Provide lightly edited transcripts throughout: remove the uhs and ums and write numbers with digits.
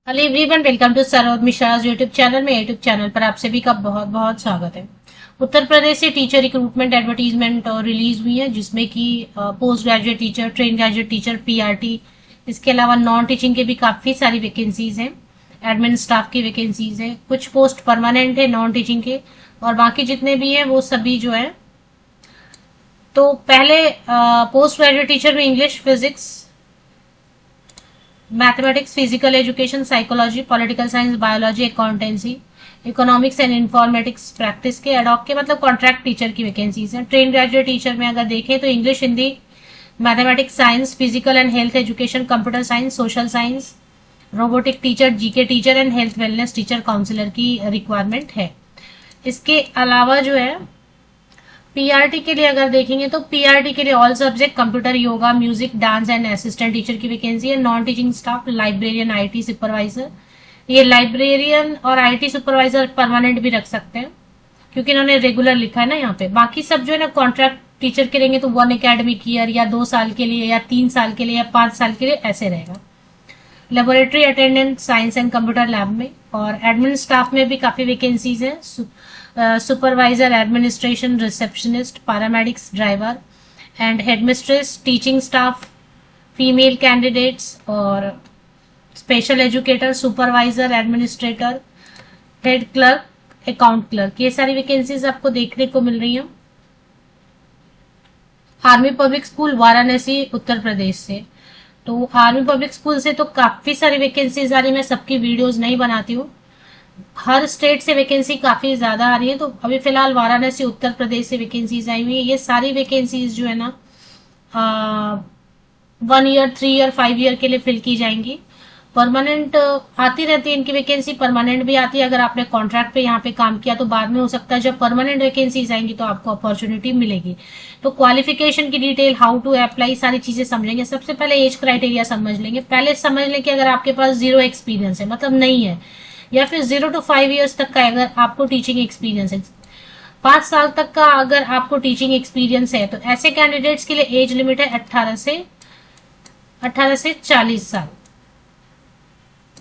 Hello everyone, welcome to Sarod Mishra's YouTube channel में। YouTube channel पर आप सभी का बहुत बहुत स्वागत है। उत्तर प्रदेश से टीचर रिक्रूटमेंट एडवर्टीजमेंट रिलीज हुई है, जिसमें कि post graduate teacher, train graduate teacher, PRT, इसके अलावा नॉन टीचिंग के भी काफी सारी वैकेंसीज हैं। एडमिन स्टाफ की वैकेंसीज हैं, कुछ पोस्ट परमानेंट है नॉन टीचिंग के, और बाकी जितने भी हैं वो सभी जो है। तो पहले पोस्ट ग्रेजुएट टीचर में English, physics, mathematics, physical education, psychology, political science, biology, accountancy, economics and informatics practice के एडॉक के मतलब कॉन्ट्रैक्ट टीचर की वैकेंसीज हैं। ट्रेन ग्रेजुएट टीचर में अगर देखें तो English, Hindi, mathematics, science, physical and health education, computer science, social science, robotic teacher, GK teacher and health wellness teacher counsellor की रिक्वायरमेंट है। इसके अलावा जो है पीआरटी के लिए अगर देखेंगे तो पीआरटी के लिए all subject, computer, yoga, music, dance and assistant teacher की वैकेंसी है। Non teaching staff, librarian, IT supervisor. ये लाइब्रेरियन और आईटी सुपरवाइजर परमानेंट भी रख सकते हैं, क्योंकि इन्होंने रेगुलर लिखा है ना यहाँ पे। बाकी सब जो है ना कॉन्ट्रैक्ट टीचर के रहेंगे तो 1 एकेडमिक ईयर या 2 साल के लिए या 3 साल के लिए या 5 साल के लिए ऐसे रहेगा। Laboratory attendant, science and computer lab में, और एडमिन स्टाफ में भी काफी वैकेंसीज हैं। Supervisor, administration, receptionist, paramedics, driver and headmistress, teaching staff, female candidates, और special educator, supervisor, administrator, head clerk, account clerk, ये सारी वैकेंसीज आपको देखने को मिल रही हैं। Army public school Varanasi Uttar Pradesh से। तो आर्मी पब्लिक स्कूल से तो काफी सारी वैकेंसीज आ रही है। मैं सबकी वीडियोस नहीं बनाती हूँ, हर स्टेट से वैकेंसी काफी ज्यादा आ रही है। तो अभी फिलहाल वाराणसी उत्तर प्रदेश से वैकेंसीज आई हुई है। ये सारी वैकेंसीज जो है ना 1 ईयर, 3 ईयर, 5 ईयर के लिए फिल की जाएंगी। परमानेंट आती रहती है इनकी वैकेंसी, परमानेंट भी आती है। अगर आपने कॉन्ट्रैक्ट पे यहाँ पे काम किया तो बाद में हो सकता है जब परमानेंट वैकेंसीज आएंगी तो आपको अपॉर्चुनिटी मिलेगी। तो क्वालिफिकेशन की डिटेल, हाउ टू अप्लाई, सारी चीजें समझेंगे। सबसे पहले एज क्राइटेरिया समझ लेंगे। पहले समझ लें कि अगर आपके पास 0 एक्सपीरियंस है, मतलब नहीं है, या फिर 0 to 5 ईयर्स तक का अगर आपको टीचिंग एक्सपीरियंस है, 5 साल तक का अगर आपको टीचिंग एक्सपीरियंस है, तो ऐसे कैंडिडेट्स के लिए एज लिमिट है 18 से 40 साल।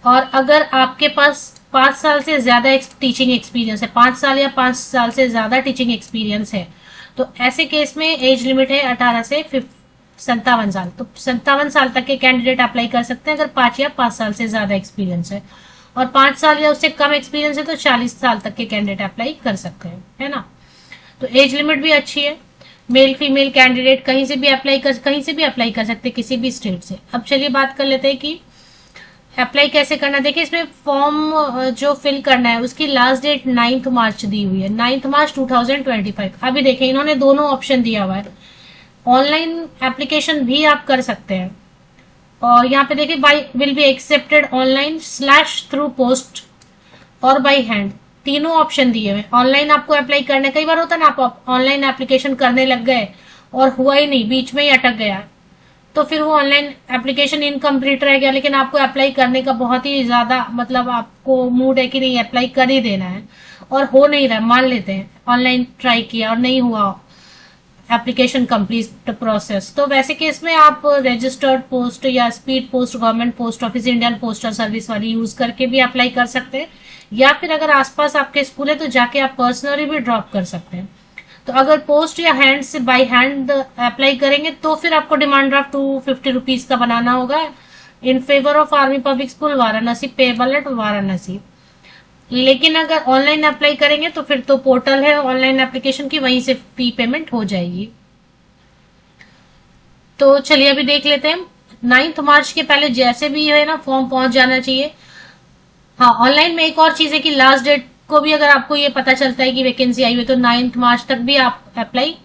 और अगर आपके पास 5 साल से ज्यादा टीचिंग एक्सपीरियंस है, 5 साल या 5 साल से ज्यादा टीचिंग एक्सपीरियंस है, तो ऐसे केस में एज लिमिट है 18 से 57 साल। तो 57 साल तक के कैंडिडेट अप्लाई कर सकते हैं अगर 5 या 5 साल से ज्यादा एक्सपीरियंस है, और 5 साल या उससे कम एक्सपीरियंस है तो 40 साल तक के कैंडिडेट अप्लाई कर सकते हैं, है ना। तो एज लिमिट भी अच्छी है। मेल फीमेल कैंडिडेट कहीं से भी अप्लाई कर सकते हैं, किसी भी स्टेट से। अब चलिए बात कर लेते हैं कि अप्लाई कैसे करना। देखिए, इसमें फॉर्म जो फिल करना है उसकी लास्ट डेट 9 मार्च दी हुई है, 9 मार्च 2025। अभी देखिए, इन्होंने दोनों ऑप्शन दिया हुआ है। ऑनलाइन एप्लीकेशन भी आप कर सकते हैं, और यहाँ पे देखिए by will be accepted online / through post और बाई हैंड, तीनों ऑप्शन दिए हुए। ऑनलाइन आपको अप्लाई करने, कई बार होता है ना, आप ऑनलाइन एप्लीकेशन करने लग गए और हुआ ही नहीं, बीच में ही अटक गया, तो फिर वो ऑनलाइन एप्लीकेशन इनकम्प्लीट रह गया। लेकिन आपको अप्लाई करने का बहुत ही ज्यादा मतलब आपको मूड है कि नहीं अप्लाई कर ही देना है, और हो नहीं रहा, मान लेते हैं ऑनलाइन ट्राई किया और नहीं हुआ एप्लीकेशन कंप्लीट प्रोसेस, तो वैसे केस में आप रजिस्टर्ड पोस्ट या speed post, government post office, Indian postal service वाली यूज करके भी अप्लाई कर सकते हैं। या फिर अगर आसपास आपके स्कूल है तो जाके आप पर्सनली भी ड्रॉप कर सकते हैं। तो अगर पोस्ट या हैंड से बाय हैंड अप्लाई करेंगे तो फिर आपको डिमांड ड्राफ्ट 250 रुपीज का बनाना होगा in favour of army public school Varanasi, payable eight Varanasi. लेकिन अगर ऑनलाइन अप्लाई करेंगे तो फिर तो पोर्टल है ऑनलाइन एप्लीकेशन की, वहीं से फी पेमेंट हो जाएगी। तो चलिए अभी देख लेते हैं। 9 मार्च के पहले जैसे भी है ना फॉर्म पहुंच जाना चाहिए। हाँ, ऑनलाइन में एक और चीज है कि लास्ट डेट को भी अगर आपको ये पता चलता है कि वैकेंसी आई हुई है तो 9 मार्च तक भी आप अप्लाई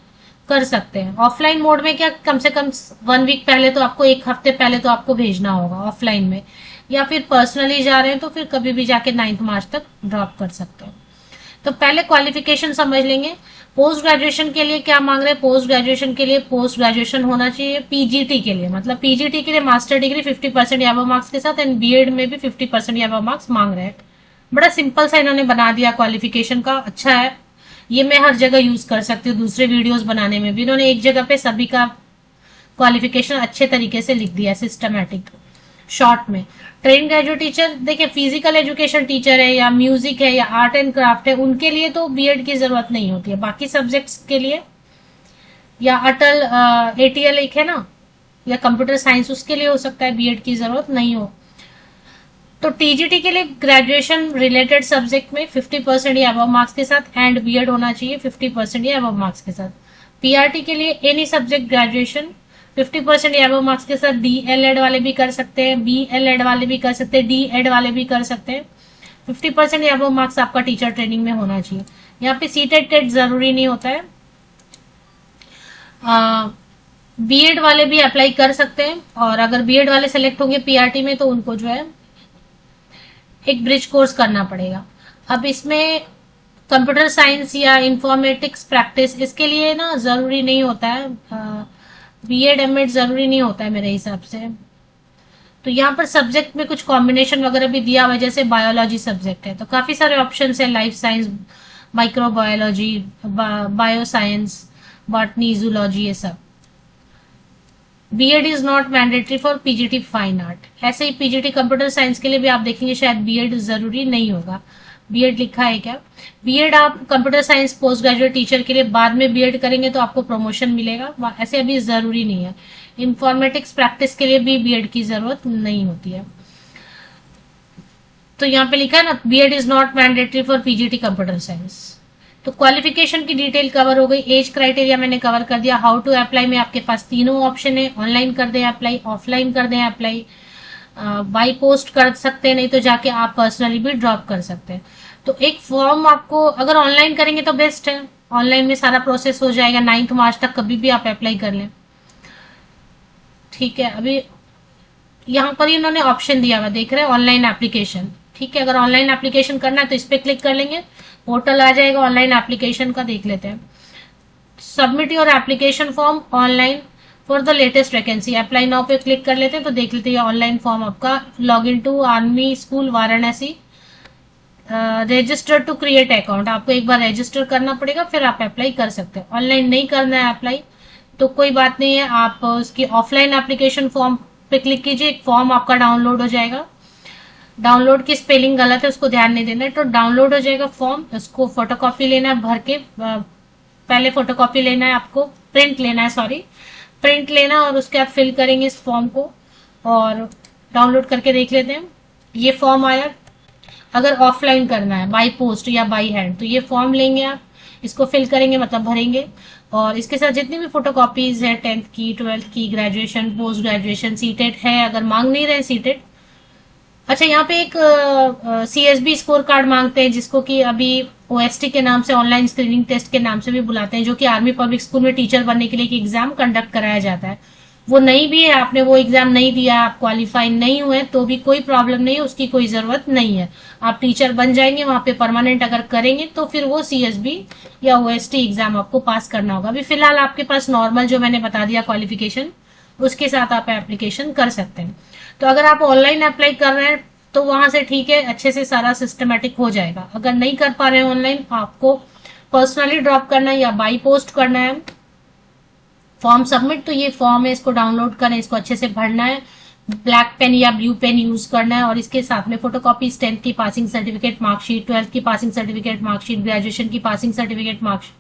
कर सकते हैं। ऑफलाइन मोड में क्या, कम से कम 1 वीक पहले तो आपको, 1 हफ्ते पहले तो आपको भेजना होगा ऑफलाइन में, या फिर पर्सनली जा रहे हैं तो फिर कभी भी जाके 9 मार्च तक ड्रॉप कर सकते हैं। तो पहले क्वालिफिकेशन समझ लेंगे। पोस्ट ग्रेजुएशन के लिए क्या मांग रहे हैं? पोस्ट ग्रेजुएशन के लिए पोस्ट ग्रेजुएशन होना चाहिए। पीजीटी के लिए, मतलब पीजीटी के लिए मास्टर डिग्री 50% या मार्क्स के साथ, एंड बीएड में भी 50% या मार्क्स मांग रहे हैं। बड़ा सिंपल सा इन्होंने बना दिया क्वालिफिकेशन का, अच्छा है। ये मैं हर जगह यूज कर सकती हूँ, दूसरे वीडियोस बनाने में भी इन्होंने एक जगह पे सभी का क्वालिफिकेशन अच्छे तरीके से लिख दिया, सिस्टमैटिक। शॉर्ट में। ट्रेन ग्रेजुएट टीचर देखिए, फिजिकल एजुकेशन टीचर है या म्यूजिक है या आर्ट एंड क्राफ्ट है, उनके लिए तो बीएड की जरूरत नहीं होती है। बाकी सब्जेक्ट्स के लिए या अटल एटीएल एक है ना, या कंप्यूटर साइंस, उसके लिए हो सकता है बीएड की जरूरत नहीं हो। तो टीजीटी के लिए ग्रेजुएशन रिलेटेड सब्जेक्ट में 50% या अबव मार्क्स के साथ एंड बीएड होना चाहिए 50% या अबव मार्क्स के साथ। पीआरटी के लिए एनी सब्जेक्ट ग्रेजुएशन 50% या अबव मार्क्स के साथ, डीएलएड वाले भी कर सकते हैं, बीएलएड वाले भी कर सकते हैं, डीएड वाले भी कर सकते हैं। 50% या अबव मार्क्स आपका टीचर ट्रेनिंग में होना चाहिए। यहाँ पे सीटेट टेट जरूरी नहीं होता है। बीएड वाले भी अप्लाई कर सकते हैं, और अगर बीएड वाले सेलेक्ट होंगे पीआरटी में तो उनको जो है एक ब्रिज कोर्स करना पड़ेगा। अब इसमें कंप्यूटर साइंस या इंफॉर्मेटिक्स प्रैक्टिस, इसके लिए ना जरूरी नहीं होता है, बीएड एमएड जरूरी नहीं होता है मेरे हिसाब से। तो यहाँ पर सब्जेक्ट में कुछ कॉम्बिनेशन वगैरह भी दिया हुआ है, जैसे बायोलॉजी सब्जेक्ट है तो काफी सारे ऑप्शन है, life science, microbiology, bio science, botany, zoology, ये सब। BEd is not mandatory for PGT fine art. ऐसे ही पीजीटी कंप्यूटर साइंस के लिए भी आप देखेंगे शायद बीएड जरूरी नहीं होगा। बीएड लिखा है क्या? बीएड आप computer science post graduate teacher के लिए बाद में बीएड करेंगे तो आपको प्रमोशन मिलेगा, ऐसे अभी जरूरी नहीं है। इंफॉर्मेटिक्स प्रैक्टिस के लिए भी बीएड की जरूरत नहीं होती है। तो यहाँ पे लिखा है ना, BEd is not mandatory for PGT computer science. तो क्वालिफिकेशन की डिटेल कवर हो गई, एज क्राइटेरिया मैंने कवर कर दिया। हाउ टू अप्लाई में आपके पास तीनों ऑप्शन है, ऑनलाइन कर दें अप्लाई, ऑफलाइन कर दें अप्लाई, बाई पोस्ट कर सकते हैं, नहीं तो जाके आप पर्सनली भी ड्रॉप कर सकते हैं। तो एक फॉर्म आपको, अगर ऑनलाइन करेंगे तो बेस्ट है, ऑनलाइन में सारा प्रोसेस हो जाएगा। 9 मार्च तक कभी भी आप अप्लाई कर लें, ठीक है। अभी यहाँ पर इन्होंने ऑप्शन दिया हुआ देख रहे हैं, ऑनलाइन एप्लीकेशन, ठीक है। अगर ऑनलाइन एप्लीकेशन करना है तो इस पे क्लिक कर लेंगे, पोर्टल आ जाएगा ऑनलाइन एप्लीकेशन का, देख लेते हैं। Submit your application form online for the latest vacancy, apply now पे क्लिक कर लेते हैं तो देख लेते हैं ऑनलाइन फॉर्म आपका। Log in to army school Varanasi, register to create account, आपको एक बार रजिस्टर करना पड़ेगा फिर आप अप्लाई कर सकते हैं। ऑनलाइन नहीं करना है अप्लाई तो कोई बात नहीं है, आप उसकी ऑफलाइन एप्लीकेशन फॉर्म पे क्लिक कीजिए, एक फॉर्म आपका डाउनलोड हो जाएगा। डाउनलोड की स्पेलिंग गलत है, उसको ध्यान नहीं देना है। तो डाउनलोड हो जाएगा फॉर्म, उसको फोटोकॉपी लेना है भर के, पहले फोटोकॉपी लेना है आपको, प्रिंट लेना है, सॉरी प्रिंट लेना, और उसके बाद फिल करेंगे इस फॉर्म को और डाउनलोड करके देख लेते हैं। ये फॉर्म आया। अगर ऑफलाइन करना है बाई पोस्ट या बाई हैंड तो ये फॉर्म लेंगे आप, इसको फिल करेंगे मतलब भरेंगे, और इसके साथ जितनी भी फोटोकॉपीज है 10th की, 12th की, ग्रेजुएशन, पोस्ट ग्रेजुएशन, सीटेट है, अगर मांग नहीं रहे सीटेट। अच्छा, यहाँ पे एक सीएसबी स्कोर कार्ड मांगते हैं, जिसको कि अभी ओएसटी के नाम से, ऑनलाइन स्क्रीनिंग टेस्ट के नाम से भी बुलाते हैं, जो कि आर्मी पब्लिक स्कूल में टीचर बनने के लिए एक एग्जाम कंडक्ट कराया जाता है। वो नहीं भी है, आपने वो एग्जाम नहीं दिया, आप क्वालिफाई नहीं हुए तो भी कोई प्रॉब्लम नहीं है, उसकी कोई जरूरत नहीं है। आप टीचर बन जाएंगे वहां पे परमानेंट अगर करेंगे तो फिर वो सीएसबी या ओएसटी एग्जाम आपको पास करना होगा। अभी फिलहाल आपके पास नॉर्मल जो मैंने बता दिया क्वालिफिकेशन, उसके साथ आप एप्लीकेशन कर सकते हैं। तो अगर आप ऑनलाइन अप्लाई कर रहे हैं तो वहां से ठीक है, अच्छे से सारा सिस्टमेटिक हो जाएगा। अगर नहीं कर पा रहे हैं ऑनलाइन, आपको पर्सनली ड्रॉप करना है या बाई पोस्ट करना है फॉर्म सबमिट, तो ये फॉर्म है, इसको डाउनलोड करें, इसको अच्छे से भरना है, ब्लैक पेन या ब्लू पेन यूज करना है, और इसके साथ में फोटोकॉपी 10th की पासिंग सर्टिफिकेट मार्कशीट, 12th की पासिंग सर्टिफिकेट मार्कशीट, ग्रेजुएशन की passing certificate marksheet,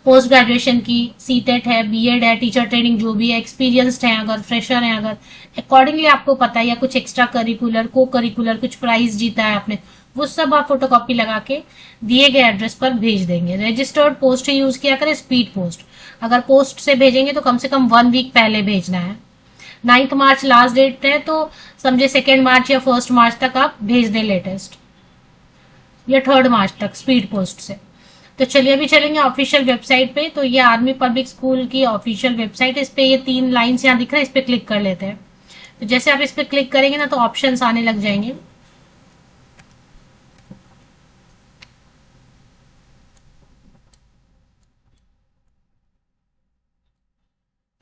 post graduation की, सीटेट है, बीएड है, टीचर ट्रेनिंग जो भी है, एक्सपीरियंस्ड है अगर, फ्रेशर है अगर, अकॉर्डिंगली आपको पता है, या कुछ एक्स्ट्रा करिकुलर, को करिकुलर, कुछ प्राइज जीता है आपने, वो सब आप फोटोकॉपी लगा के दिए गए एड्रेस पर भेज देंगे। रजिस्टर्ड पोस्ट ही यूज किया करें, स्पीड पोस्ट। अगर पोस्ट से भेजेंगे तो कम से कम 1 वीक पहले भेजना है। 9 मार्च लास्ट डेट है तो समझे 2 मार्च या 1 मार्च तक आप भेज दें लेटेस्ट, या 3 मार्च तक स्पीड पोस्ट से। तो चलिए अभी चलेंगे ऑफिशियल वेबसाइट पे। तो ये आर्मी पब्लिक स्कूल की ऑफिशियल वेबसाइट है, इस पे ये 3 लाइन्स यहाँ दिख रहे हैं, इस पे क्लिक कर लेते हैं। तो जैसे आप इस पे क्लिक करेंगे ना तो ऑप्शंस आने लग जाएंगे।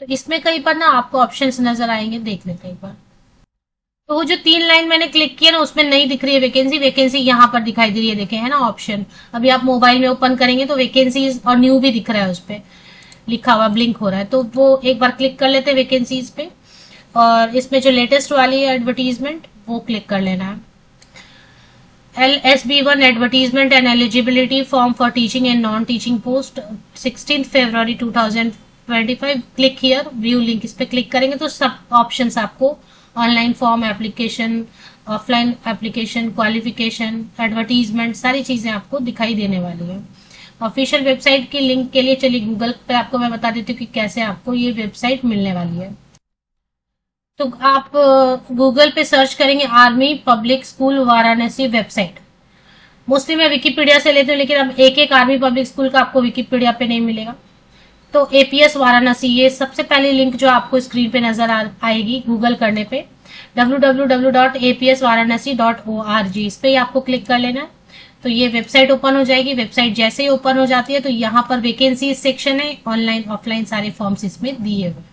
तो इसमें कई बार ना आपको ऑप्शंस नजर आएंगे, देख लेते हैं एक बार। तो वो जो 3 लाइन मैंने क्लिक किया ना उसमें नहीं दिख रही है वैकेंसी, वैकेंसी यहाँ पर दिखाई दे रही है, देखे है ना ऑप्शन। अभी आप मोबाइल में ओपन करेंगे तो वैकेंसीज और न्यू भी दिख रहा है, उस पर लिखा हुआ ब्लिंक हो रहा है, तो वो एक बार क्लिक कर लेते हैं वैकेंसीज पे। और इसमें जो लेटेस्ट वाली है एडवर्टीजमेंट वो क्लिक कर लेना है। LSB1 advertisement and eligibility form for teaching and non teaching post 16 February 2025 click here view link, इस पे क्लिक करेंगे तो सब ऑप्शंस आपको online form, application, offline application, qualification, advertisement, सारी चीजें आपको दिखाई देने वाली है। ऑफिशियल वेबसाइट की लिंक के लिए चलिए गूगल पे आपको मैं बता देती हूँ कि कैसे आपको ये वेबसाइट मिलने वाली है। तो आप गूगल पे सर्च करेंगे army public school Varanasi website. Mostly मैं विकिपीडिया से लेती हूँ, लेकिन अब एक एक आर्मी पब्लिक स्कूल का आपको विकिपीडिया पे नहीं मिलेगा। तो एपीएस वाराणसी, ये सबसे पहली लिंक जो आपको स्क्रीन पे नजर आएगी गूगल करने पे, www.apsvaranasi.org, इस पे आपको क्लिक कर लेना है। तो ये वेबसाइट ओपन हो जाएगी। वेबसाइट जैसे ही ओपन हो जाती है तो यहाँ पर वैकेंसी सेक्शन है, ऑनलाइन ऑफलाइन सारे फॉर्म्स इसमें दिए हुए।